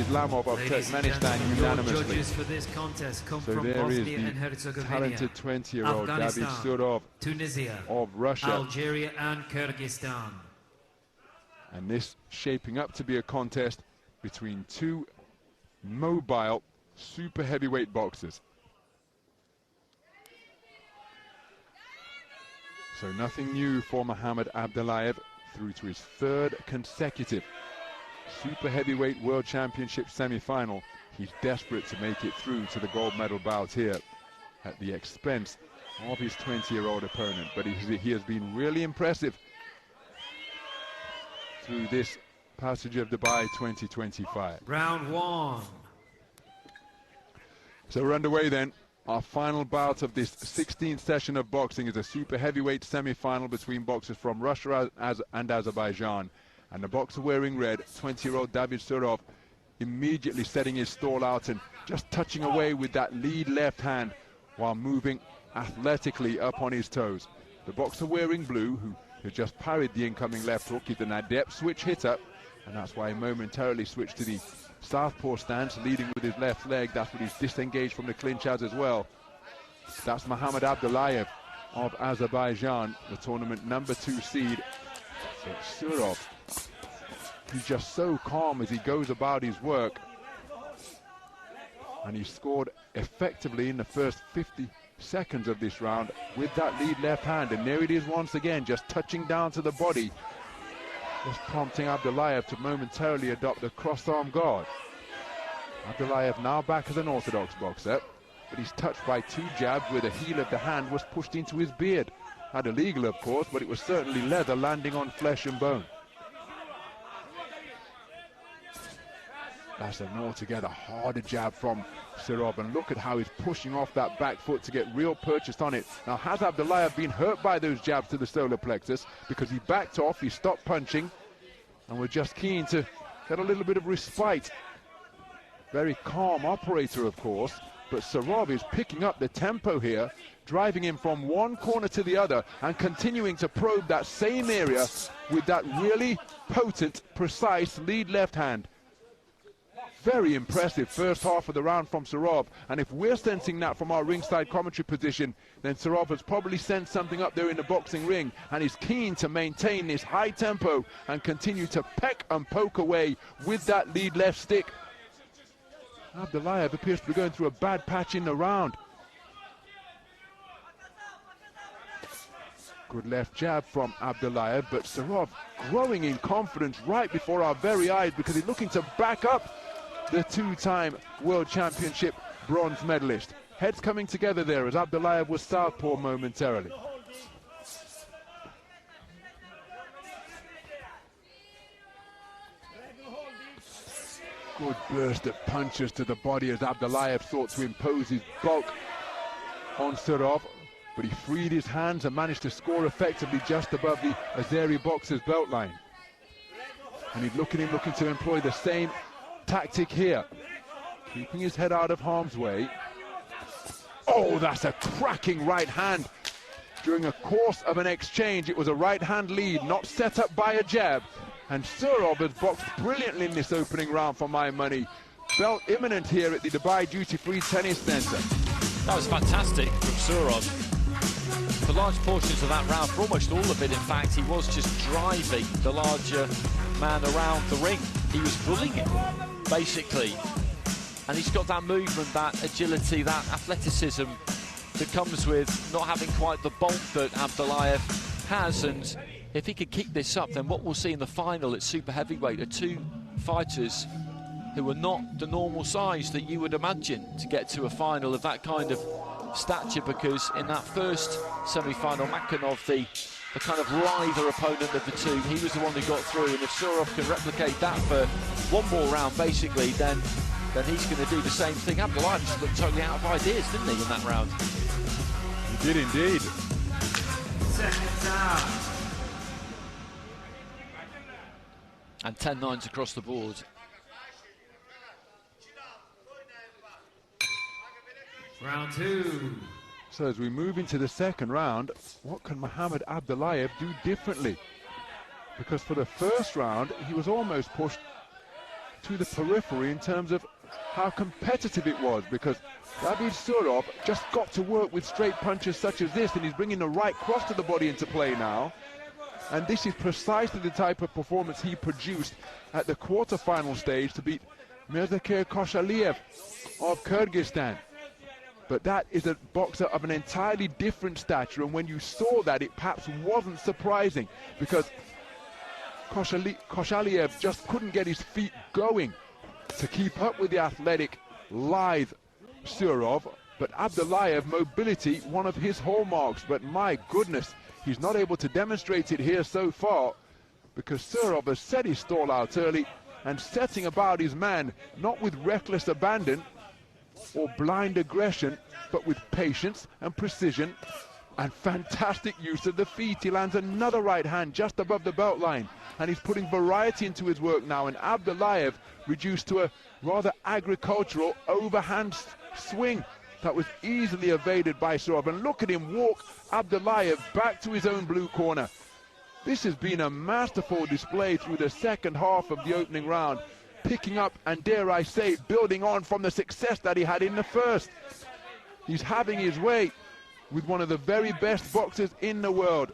Islamov of Turkmenistan unanimously. For this contest come So from there is Bosnia and the Herzegovina, talented 20-year-old David Surov Tunisia, of Russia. Algeria and Kyrgyzstan. And this shaping up to be a contest between two mobile super heavyweight boxers. So nothing new for Mahammad Abdullayev through to his third consecutive super heavyweight world championship semi-final. He's desperate to make it through to the gold medal bout here at the expense of his 20-year-old opponent. But he has been really impressive through this passage of Dubai 2025. Round one. So we're underway then. Our final bout of this 16th session of boxing is a super heavyweight semi-final between boxers from Russia and Azerbaijan. And the boxer wearing red, 20-year-old David Surov, immediately setting his stall out and just touching away with that lead left hand while moving athletically up on his toes. The boxer wearing blue, who just parried the incoming left hook, is an adept switch hitter, and that's why he momentarily switched to the southpaw stance, leading with his left leg. That's what he's disengaged from the clinch as well. That's Mahammad Abdullayev of Azerbaijan, the tournament #2 seed. So Surov, he's just so calm as he goes about his work, and he scored effectively in the first 50 seconds of this round with that lead left hand, and there it is once again, just touching down to the body, just prompting Abdullayev to momentarily adopt the cross-arm guard. Abdullayev now back as an orthodox boxer, but he's touched by two jabs where the heel of the hand was pushed into his beard. Had illegal, of course, but it was certainly leather landing on flesh and bone. That's an altogether harder jab from Surov, and look at how he's pushing off that back foot to get real purchase on it. Now, has Abdullayev been hurt by those jabs to the solar plexus? Because he backed off, he stopped punching, and we're just keen to get a little bit of respite. Very calm operator, of course, but Surov is picking up the tempo here, driving him from one corner to the other and continuing to probe that same area with that really potent, precise lead left hand. Very impressive first half of the round from Surov, and if we're sensing that from our ringside commentary position, then Surov has probably sensed something up there in the boxing ring and is keen to maintain this high tempo and continue to peck and poke away with that lead left stick. Abdullayev appears to be going through a bad patch in the round. Good left jab from Abdullayev, but Surov growing in confidence right before our very eyes because he's looking to back up the two-time World Championship bronze medalist. Heads coming together there as Abdullayev was southpaw momentarily. Good burst of punches to the body as Abdullayev sought to impose his bulk on Surov, but he freed his hands and managed to score effectively just above the Azeri boxer's belt line. And he's looking to employ the same tactic here, keeping his head out of harm's way. Oh, that's a cracking right hand. During a course of an exchange, it was a right hand lead, not set up by a jab. And Surov has boxed brilliantly in this opening round for my money. Belt imminent here at the Dubai Duty Free Tennis Centre. That was fantastic from Surov. For large portions of that round, for almost all of it, in fact, he was just driving the larger man around the ring. He was bullying him, basically. And he's got that movement, that agility, that athleticism that comes with not having quite the bulk that Abdullayev has. And if he could keep this up, then what we'll see in the final at super heavyweight are two fighters who are not the normal size that you would imagine to get to a final of that kind of stature, because in that first semi-final, Makanov, the kind of lither opponent of the two, he was the one who got through, and if Surov can replicate that for one more round, basically, then he's going to do the same thing. Abdullayev just looked totally out of ideas, didn't he, in that round? He did indeed. Seconds out. And 10-9s across the board. Round two. So as we move into the second round, what can Mahammad Abdullayev do differently? Because for the first round, he was almost pushed to the periphery in terms of how competitive it was, because David Surov just got to work with straight punches such as this, and he's bringing the right cross to the body into play now. And this is precisely the type of performance he produced at the quarter-final stage to beat Mirzakir Koshaliyev of Kyrgyzstan. But that is a boxer of an entirely different stature, and when you saw that, it perhaps wasn't surprising, because Koshaliyev just couldn't get his feet going to keep up with the athletic, lithe Surov. But Abdullayev, mobility, one of his hallmarks, but my goodness, he's not able to demonstrate it here so far, because Surov has set his stall out early and setting about his man, not with reckless abandon or blind aggression, but with patience and precision and fantastic use of the feet. He lands another right hand just above the belt line, and he's putting variety into his work now, and Abdullayev reduced to a rather agricultural overhand swing that was easily evaded by Surov. And look at him walk Abdullayev back to his own blue corner. This has been a masterful display through the second half of the opening round, picking up and, dare I say, building on from the success that he had in the first. He's having his way with one of the very best boxers in the world.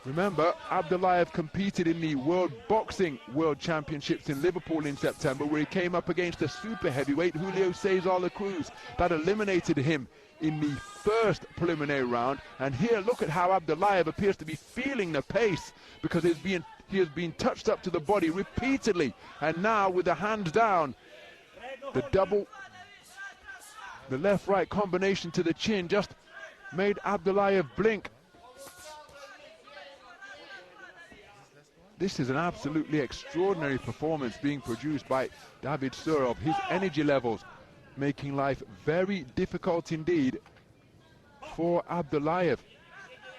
Remember, Abdullayev competed in the World Boxing World Championships in Liverpool in September, where he came up against a super heavyweight, Julio Cesar La Cruz, that eliminated him in the first preliminary round. And here, look at how Abdullayev appears to be feeling the pace, because he has been touched up to the body repeatedly, and now with the hands down, the left-right combination to the chin just made Abdullayev blink. This is an absolutely extraordinary performance being produced by David Surov. His energy levels making life very difficult indeed for Abdullayev.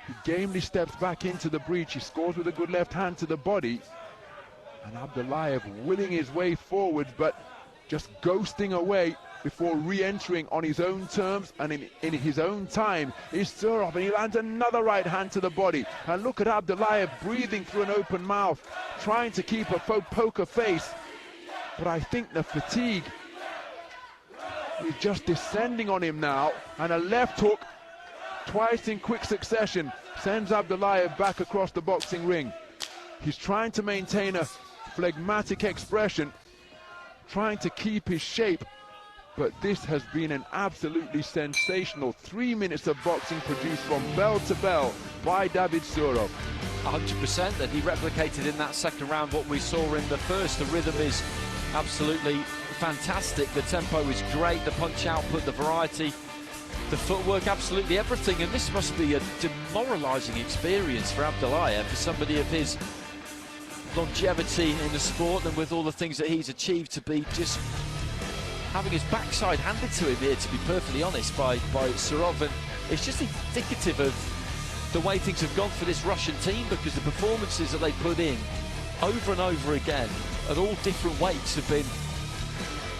He gamely steps back into the breach. He scores with a good left hand to the body. And Abdullayev willing his way forwards, but just ghosting away before re-entering on his own terms and in his own time is Surov, and he lands another right hand to the body. And look at Abdullayev breathing through an open mouth, trying to keep a poker face. But I think the fatigue is just descending on him now, and a left hook twice in quick succession sends Abdullayev back across the boxing ring. He's trying to maintain a phlegmatic expression, trying to keep his shape, but this has been an absolutely sensational 3 minutes of boxing produced from bell to bell by David Surov. 100%, that he replicated in that second round what we saw in the first. The rhythm is absolutely fantastic, the tempo is great, the punch output, the variety, the footwork, absolutely everything. And this must be a demoralising experience for Abdullayev, for somebody of his longevity in the sport and with all the things that he's achieved, to be just having his backside handed to him here, to be perfectly honest, by Surov. And it's just indicative of the way things have gone for this Russian team, because the performances that they put in over and over again at all different weights have been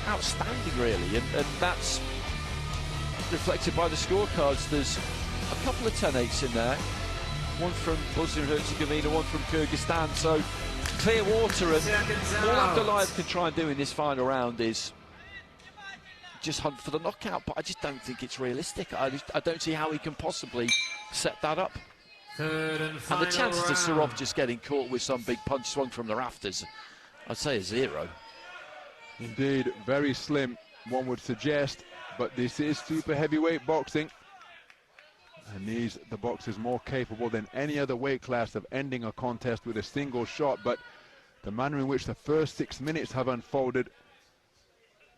outstanding, really, and that's reflected by the scorecards. There's a couple of 10-8s in there, one from Bosnia and Herzegovina, one from Kyrgyzstan, so clear water. And all Abdullayev can try and do in this final round is just hunt for the knockout, but I just don't think it's realistic. I don't see how he can possibly set that up. And the chances of Surov just getting caught with some big punch swung from the rafters, I'd say, is zero. Indeed, very slim, one would suggest, but this is super heavyweight boxing, and the boxers more capable than any other weight class of ending a contest with a single shot. But the manner in which the first 6 minutes have unfolded,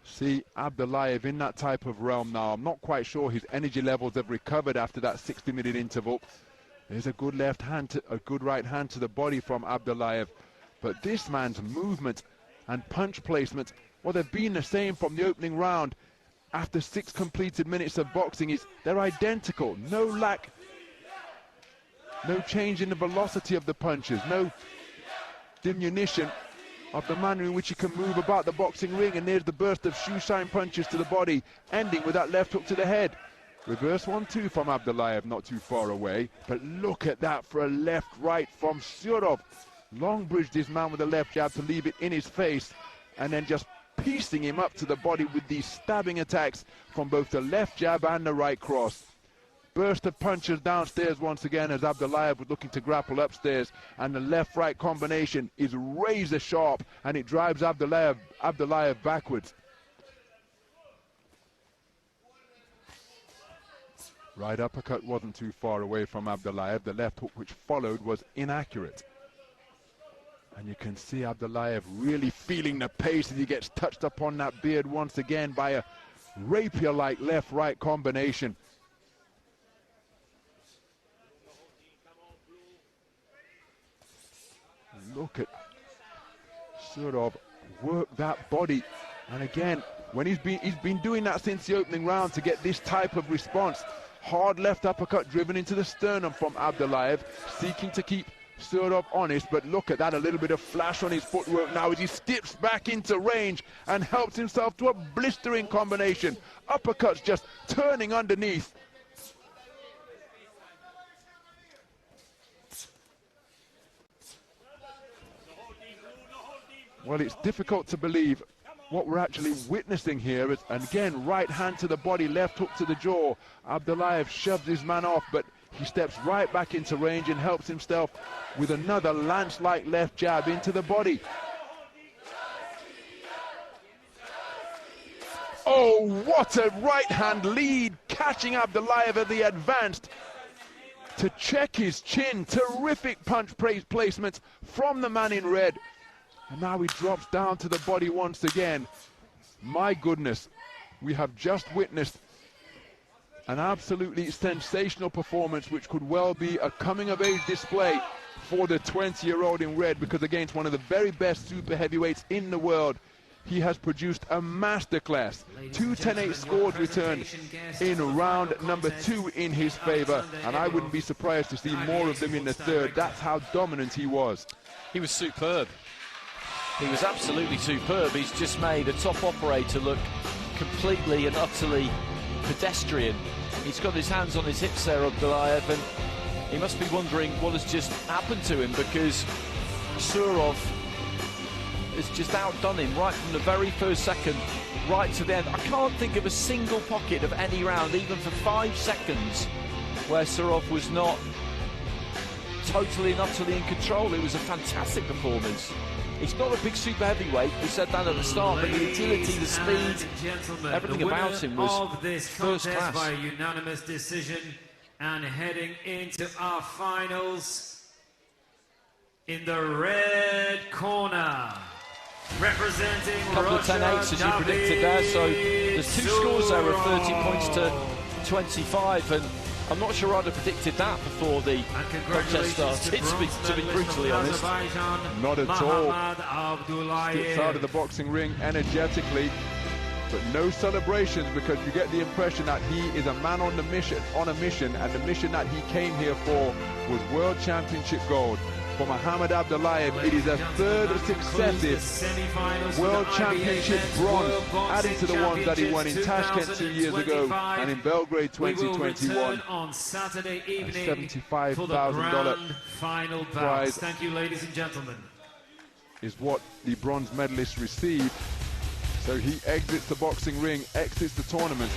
see Abdullayev in that type of realm now. I'm not quite sure his energy levels have recovered after that 60-minute interval. There's a good left hand, a good right hand to the body from Abdullayev, but this man's movement and punch placement, well, they've been the same from the opening round. After 6 completed minutes of boxing, they're identical. No lack, no change in the velocity of the punches, no diminution of the manner in which he can move about the boxing ring. And there's the burst of shoe shine punches to the body, ending with that left hook to the head. Reverse 1-2 from Abdullayev, not too far away. But look at that for a left-right from Surov. long bridged his man with the left jab to leave it in his face, and then just piecing him up to the body with these stabbing attacks from both the left jab and the right cross. Burst of punches downstairs once again as Abdullayev was looking to grapple upstairs, and the left-right combination is razor sharp, and it drives Abdullayev backwards. Right uppercut wasn't too far away from Abdullayev. The left hook which followed was inaccurate. And you can see Abdullayev really feeling the pace as he gets touched upon that beard once again by a rapier-like left-right combination. Look at Surov work that body, and again, when he's been doing that since the opening round to get this type of response. Hard left uppercut driven into the sternum from Abdullayev, seeking to keep Surov honest, but look at that, a little bit of flash on his footwork now as he steps back into range and helps himself to a blistering combination. Uppercuts just turning underneath. Well, it's difficult to believe what we're actually witnessing here. And again, right hand to the body, left hook to the jaw. Abdullayev shoves his man off, but he steps right back into range and helps himself with another lance-like left jab into the body. Oh, what a right-hand lead, catching Abdullayev as he advanced to check his chin. Terrific punch placement from the man in red. And now he drops down to the body once again. My goodness, we have just witnessed an absolutely sensational performance, which could well be a coming-of-age display for the 20-year-old in red, because against one of the very best super heavyweights in the world, he has produced a masterclass. 2 10-8 scores returned in round number 2 in his favor, and I wouldn't be surprised to see more of them in the third. That's how dominant he was. He was superb. He was absolutely superb. He's just made a top operator look completely and utterly pedestrian. He's got his hands on his hips there, Abdullayev, and he must be wondering what has just happened to him, because Surov has just outdone him right from the very first second right to the end. I can't think of a single pocket of any round, even for 5 seconds, where Surov was not totally and utterly in control. It was a fantastic performance. He's not a big super heavyweight, we said that at the start, but the agility, the speed, everything about him was first class. By unanimous decision, and heading into our finals in the red corner, representing a couple of 10-8s as you predicted there, so there's 2 scores there of 30 points to 25, and I'm not sure I'd have predicted that before the contest started, to be brutally honest. Not at all. Abdullayev Steps out of the boxing ring energetically, but no celebrations, because you get the impression that he is a man on a mission, and the mission that he came here for was World Championship gold. For Mahammad Abdullayev, it is a 3rd successive World Championship bronze, adding to the ones that he won in Tashkent 2 years ago and in Belgrade 2021. On Saturday evening, a $75,000 final prize. Thank you, ladies and gentlemen. Is what the bronze medalist received. So he exits the boxing ring, exits the tournament,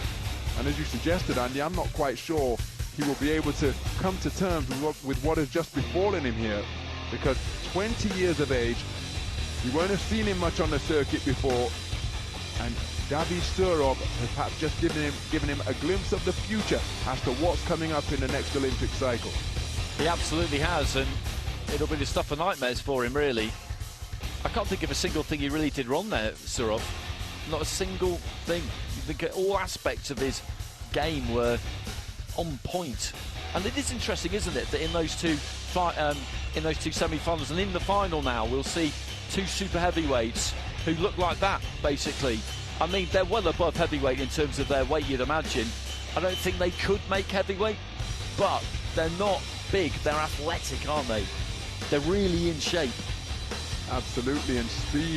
and as you suggested, Andy, I'm not quite sure he will be able to come to terms with what has just befallen him here, because 20 years of age, you won't have seen him much on the circuit before, and Davi Surov has perhaps just given him a glimpse of the future as to what's coming up in the next Olympic cycle. He absolutely has, and it'll be the stuff of nightmares for him, really. I can't think of a single thing he really did wrong there, Surov. Not a single thing. You think all aspects of his game were on point. And it is interesting, isn't it, that in those two semi-finals and in the final now, we'll see 2 super heavyweights who look like that, basically. I mean, they're well above heavyweight in terms of their weight, you'd imagine. I don't think they could make heavyweight, but they're not big. They're athletic, aren't they? They're really in shape. Absolutely, and speed.